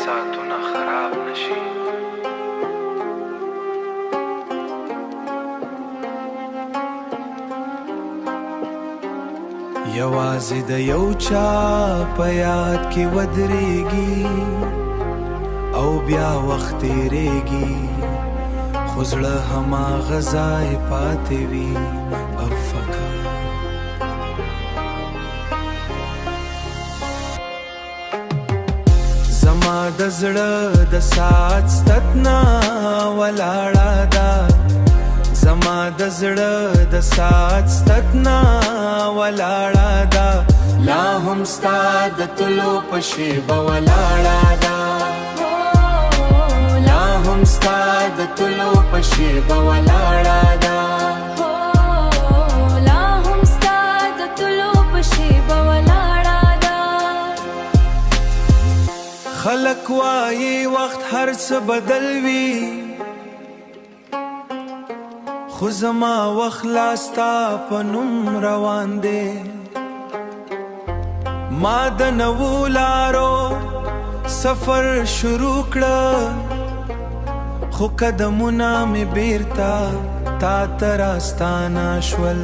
ساتونه خراب نشي. یوازې د یو چا په یاد کې ودرېږي او بیا وخت تېرېږي، خو زړه هماغه ځای پاتې وي او فکر. زما د زړه د ساعت ستتنا ولاړه ده، زما د زړه د ساعت ستتنا ولاړه ده، لا هم ستا د تلو په شیبه ولاړه ده، لا هم ستا د تلو په شیبه ولاړه ده، لا هم ستا د تلو په شیبه ولاړه ده. خلک وایي وخت هر څه بدل وي، خو زما وخت لا ستا په نوم روان دی. ما د نوو لارو سفر شروع کړه، خو قدمونه مې بیرته تا ته راستانه شول.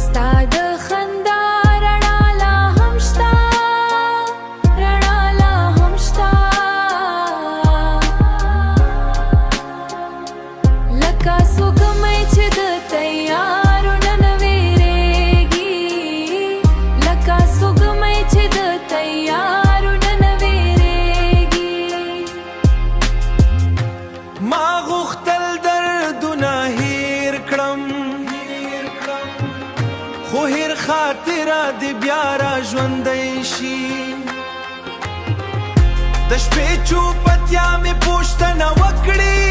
ستا د خندا رڼا لا هم شته، رڼا لا هم شته، لکه سپوږمۍ چې د تیارو نه ویریږي، لکه سپوږمۍ چې د تیارو نه ویریږي. ما غوښتل دردونه هیر کړم، خو هیر خاطره دې بیا را ژوندی شي. د شپې چوپتیا مې پوښتنه وکړي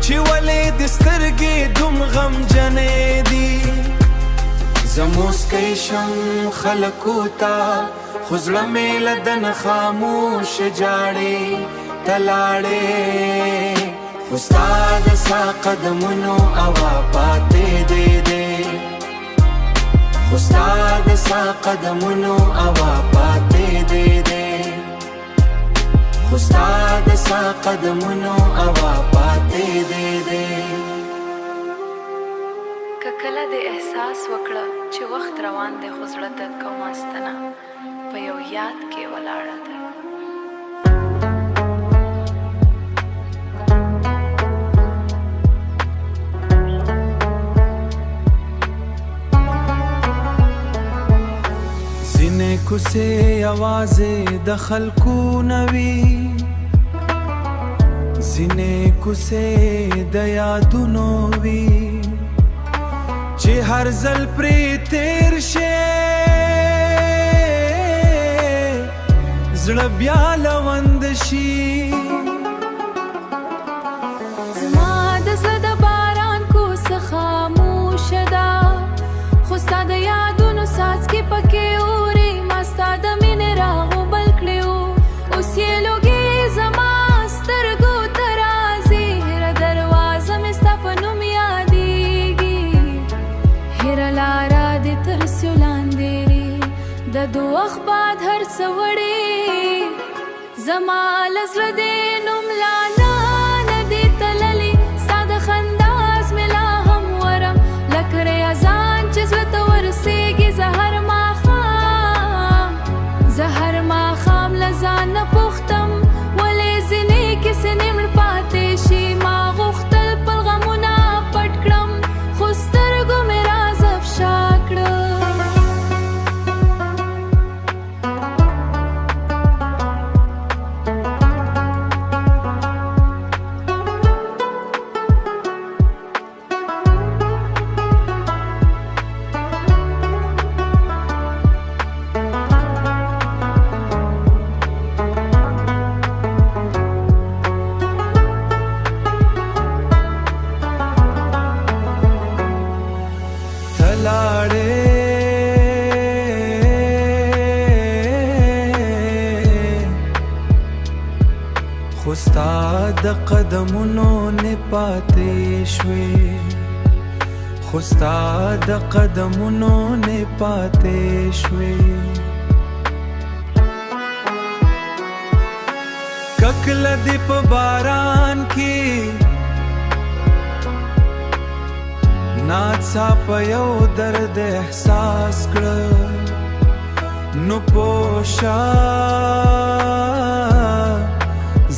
چې ولې دې سترګې دوم غمجنې دي. زه موسکی شم خلکو ته، خو زړه مې له دنه خاموش جاړې ته لاړې، خو ستا د سا قدمونو اوا پاتې دی، خو ستا د سا قدمونو اوا پاتې دی، خو ستا د سا قدمونو اوا پاتې دی. که کله دې احساس وکړه چې وخت روان دی، خو زړه د کوم استنه په یو یاد کې ولاړه ده. ځینې کوڅې یوازې د خلکو نه وي، ځینې کوڅې د یادونو وي، چې هر ځل پرې تیر شي زړه بیا لوند شي. زما د زړه د باران کوڅه خاموشه ده، خو ستا د یادونو څاڅکي پکې اوري. ما ستا د مینې راغوبل کړي وو، اوس یې لوګي زما سترګو ته راځي. هره دروازه مې ستا په نوم یادېږي، هره لاره دې تر سیو لاندې د دوخ بعد هر څه وړي. زما له زړه دې نوم لا نه دی تللی، ستا د خندا مې لا هم ورم، لکه ریاضان چې زړه ته ورسېږي. زه هر ماښام له ځان نه پوښتم ولې ځینې کیسې نیمړ پاتې شي. ما غوښتل خپل غمونه پټ کړم، خو سترګو مې راز افشا کړه. خو ستا د قدمونو نه پاتې شوې، خو ستا د قدمونو نه پاتې شوې ککله دې په باران کې ناڅاپه یو درد احساس کړه نو پوښه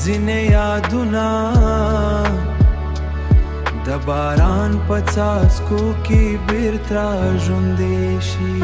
ځینې یادونه د باران په څاڅکو کې بیرته ژوندی شي